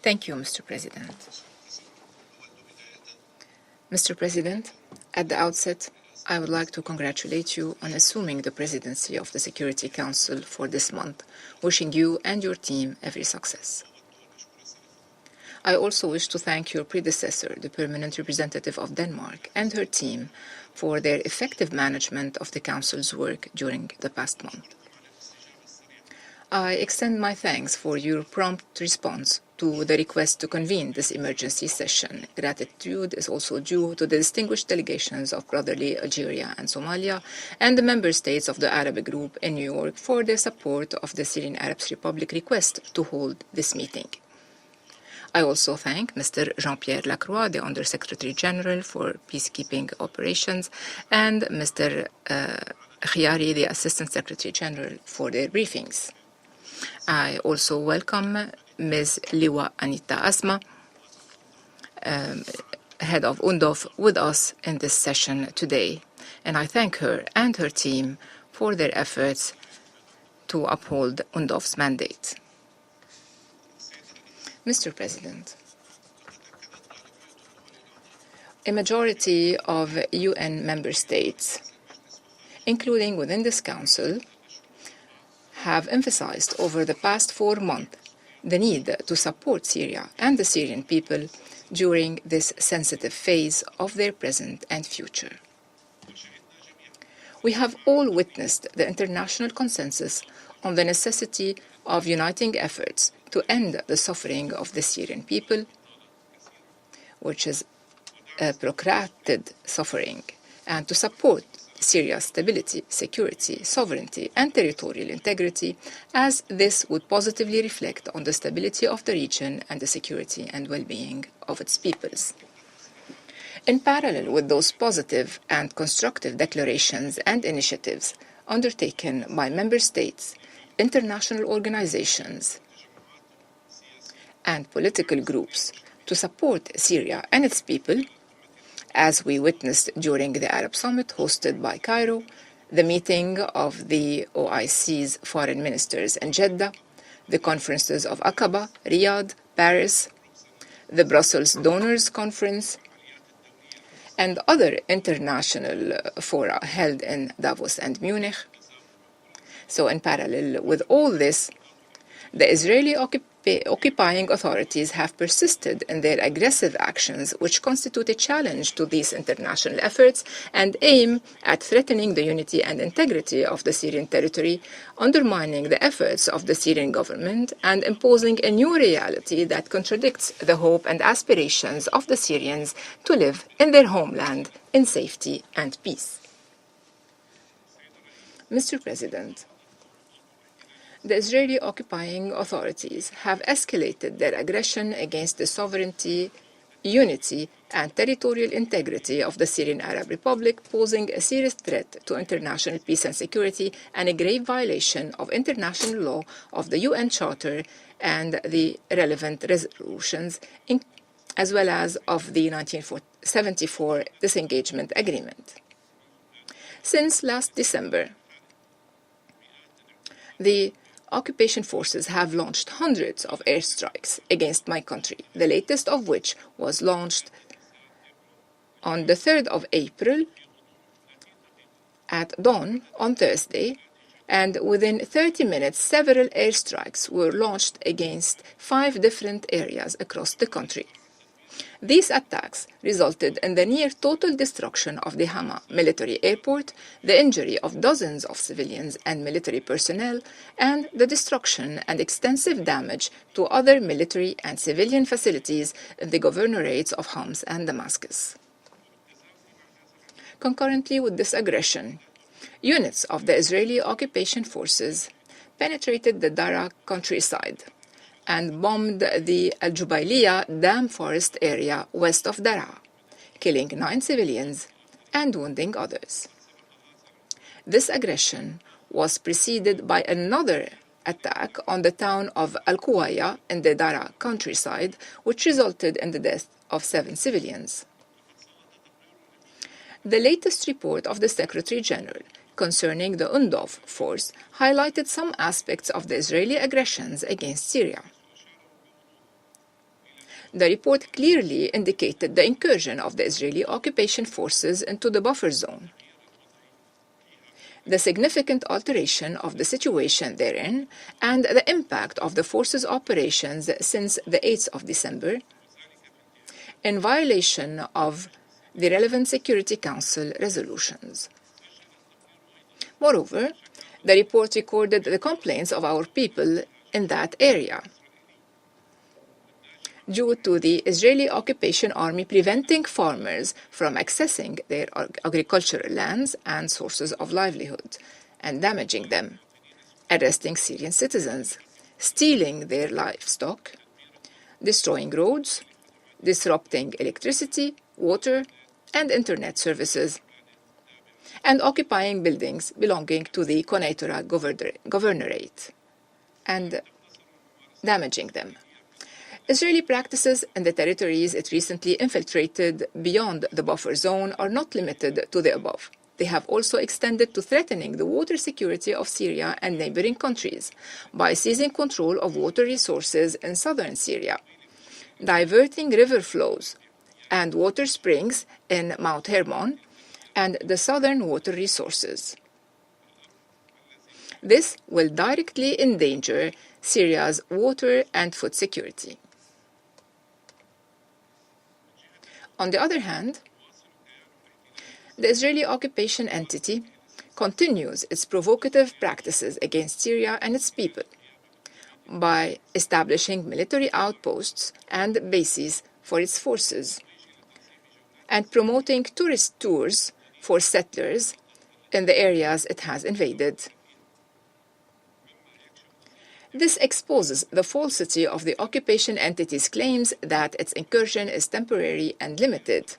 Thank you, Mr. President. Mr. President, at the outset, I would like to congratulate you on assuming the presidency of the Security Council for this month, wishing you and your team every success. I also wish to thank your predecessor, the Permanent Representative of Denmark, and her team for their effective management of the Council's work during the past month. I extend my thanks for your prompt response to the request to convene this emergency session. Gratitude is also due to the distinguished delegations of brotherly Algeria and Somalia and the member states of the Arab Group in New York for their support of the Syrian Arab Republic request to hold this meeting. I also thank Mr. Jean-Pierre Lacroix, the Under-Secretary General for Peacekeeping Operations, and Mr. Khiari, the Assistant Secretary General, for their briefings. I also welcome Ms. Liwa Anita Asma, head of UNDOF, with us in this session today, and I thank her and her team for their efforts to uphold UNDOF's mandate. Mr. President, a majority of UN member states, including within this Council, have emphasized over the past 4 months the need to support Syria and the Syrian people during this sensitive phase of their present and future. We have all witnessed the international consensus on the necessity of uniting efforts to end the suffering of the Syrian people, which is a protracted suffering, and to support Syria's stability, security, sovereignty, and territorial integrity, as this would positively reflect on the stability of the region and the security and well-being of its peoples. In parallel with those positive and constructive declarations and initiatives undertaken by member states, international organizations, and political groups to support Syria and its people, as we witnessed during the Arab Summit hosted by Cairo, the meeting of the OIC's foreign ministers in Jeddah, the conferences of Aqaba, Riyadh, Paris, the Brussels Donors Conference, and other international fora held in Davos and Munich. So in parallel with all this, the Israeli occupying authorities have persisted in their aggressive actions, which constitute a challenge to these international efforts and aim at threatening the unity and integrity of the Syrian territory, undermining the efforts of the Syrian government, and imposing a new reality that contradicts the hope and aspirations of the Syrians to live in their homeland in safety and peace. Mr. President, the Israeli occupying authorities have escalated their aggression against the sovereignty, unity, and territorial integrity of the Syrian Arab Republic, posing a serious threat to international peace and security and a grave violation of international law, of the UN Charter and the relevant resolutions, as well as of the 1974 Disengagement Agreement. Since last December, the occupation forces have launched hundreds of airstrikes against my country, the latest of which was launched on the 3rd of April at dawn on Thursday, and within 30 minutes several airstrikes were launched against 5 different areas across the country. These attacks resulted in the near-total destruction of the Hama military airport, the injury of dozens of civilians and military personnel, and the destruction and extensive damage to other military and civilian facilities in the governorates of Homs and Damascus. Concurrently with this aggression, units of the Israeli occupation forces penetrated the Daraa countryside and bombed the Al-Jubayliyah dam forest area west of Daraa, killing 9 civilians and wounding others. This aggression was preceded by another attack on the town of Al-Quwaya in the Daraa countryside, which resulted in the death of 7 civilians. The latest report of the Secretary General concerning the UNDOF force highlighted some aspects of the Israeli aggressions against Syria. The report clearly indicated the incursion of the Israeli occupation forces into the buffer zone, the significant alteration of the situation therein, and the impact of the forces' operations since the 8th of December, in violation of the relevant Security Council resolutions. Moreover, the report recorded the complaints of our people in that area, due to the Israeli occupation army preventing farmers from accessing their agricultural lands and sources of livelihood, and damaging them, arresting Syrian citizens, stealing their livestock, destroying roads, disrupting electricity, water, and internet services, and occupying buildings belonging to the Quneitra governorate, and damaging them. Israeli practices in the territories it recently infiltrated beyond the buffer zone are not limited to the above. They have also extended to threatening the water security of Syria and neighboring countries by seizing control of water resources in southern Syria, diverting river flows and water springs in Mount Hermon and the southern water resources. This will directly endanger Syria's water and food security. On the other hand, the Israeli occupation entity continues its provocative practices against Syria and its people by establishing military outposts and bases for its forces and promoting tourist tours for settlers in the areas it has invaded. This exposes the falsity of the occupation entity's claims that its incursion is temporary and limited.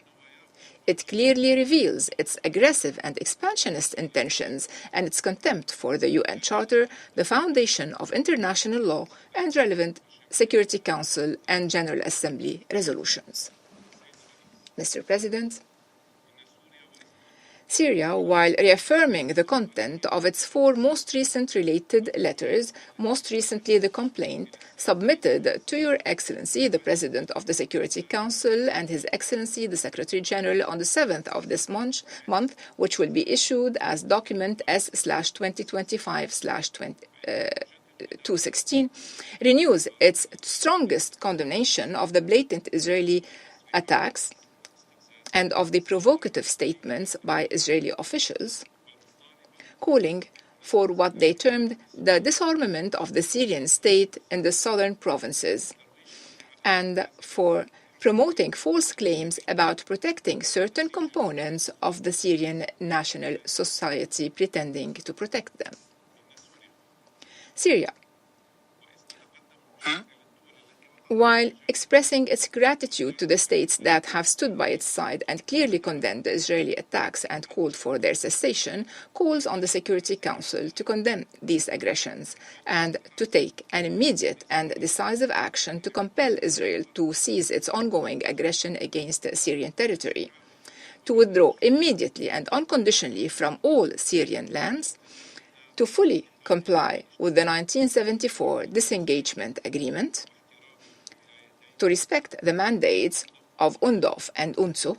It clearly reveals its aggressive and expansionist intentions and its contempt for the UN Charter, the foundation of international law, and relevant Security Council and General Assembly resolutions. Mr. President, Syria, while reaffirming the content of its 4 most recent related letters, most recently the complaint submitted to Your Excellency, the President of the Security Council, and His Excellency, the Secretary General, on the 7th of this month, which will be issued as document S/2025/216, renews its strongest condemnation of the blatant Israeli attacks and of the provocative statements by Israeli officials, calling for what they termed the disarmament of the Syrian state in the southern provinces, and for promoting false claims about protecting certain components of the Syrian national society, pretending to protect them. Syria, while expressing its gratitude to the states that have stood by its side and clearly condemned the Israeli attacks and called for their cessation, calls on the Security Council to condemn these aggressions and to take an immediate and decisive action to compel Israel to cease its ongoing aggression against Syrian territory, to withdraw immediately and unconditionally from all Syrian lands, to fully comply with the 1974 disengagement agreement, to respect the mandates of UNDOF and UNSO,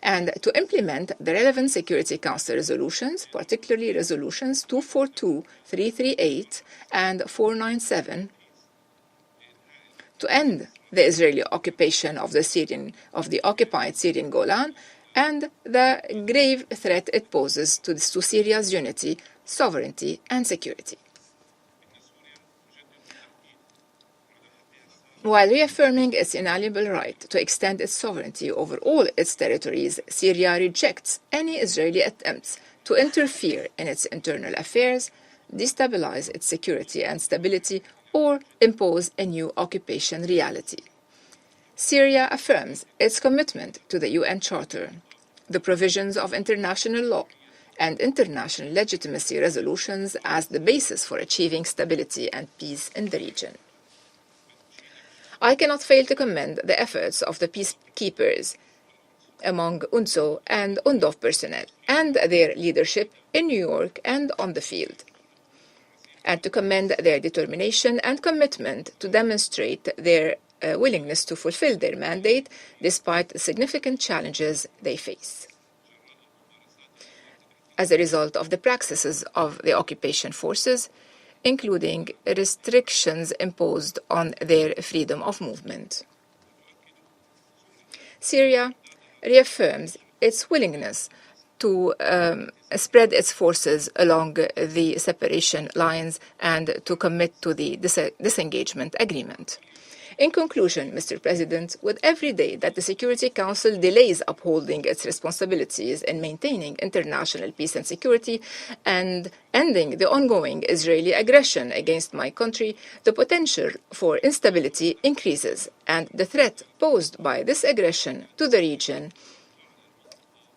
and to implement the relevant Security Council resolutions, particularly resolutions 242, 338, and 497, to end the Israeli occupation of the occupied Syrian Golan and the grave threat it poses to Syria's unity, sovereignty, and security. While reaffirming its inalienable right to extend its sovereignty over all its territories, Syria rejects any Israeli attempts to interfere in its internal affairs, destabilize its security and stability, or impose a new occupation reality. Syria affirms its commitment to the UN Charter, the provisions of international law, and international legitimacy resolutions as the basis for achieving stability and peace in the region. I cannot fail to commend the efforts of the peacekeepers among UNSO and UNDOF personnel and their leadership in New York and on the field, and to commend their determination and commitment to demonstrate their willingness to fulfill their mandate despite the significant challenges they face. As a result of the practices of the occupation forces, including restrictions imposed on their freedom of movement. Syria reaffirms its willingness to spread its forces along the separation lines and to commit to the disengagement agreement. In conclusion, Mr. President, with every day that the Security Council delays upholding its responsibilities in maintaining international peace and security and ending the ongoing Israeli aggression against my country, the potential for instability increases, and the threat posed by this aggression to the region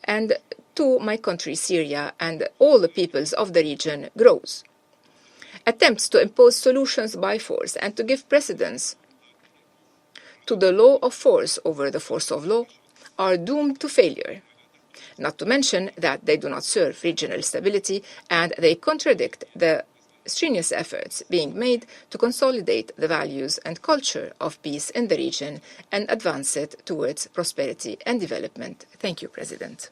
and to my country, Syria, and all the peoples of the region grows. Attempts to impose solutions by force and to give precedence to the law of force over the force of law are doomed to failure, not to mention that they do not serve regional stability and they contradict the strenuous efforts being made to consolidate the values and culture of peace in the region and advance it towards prosperity and development. Thank you, President.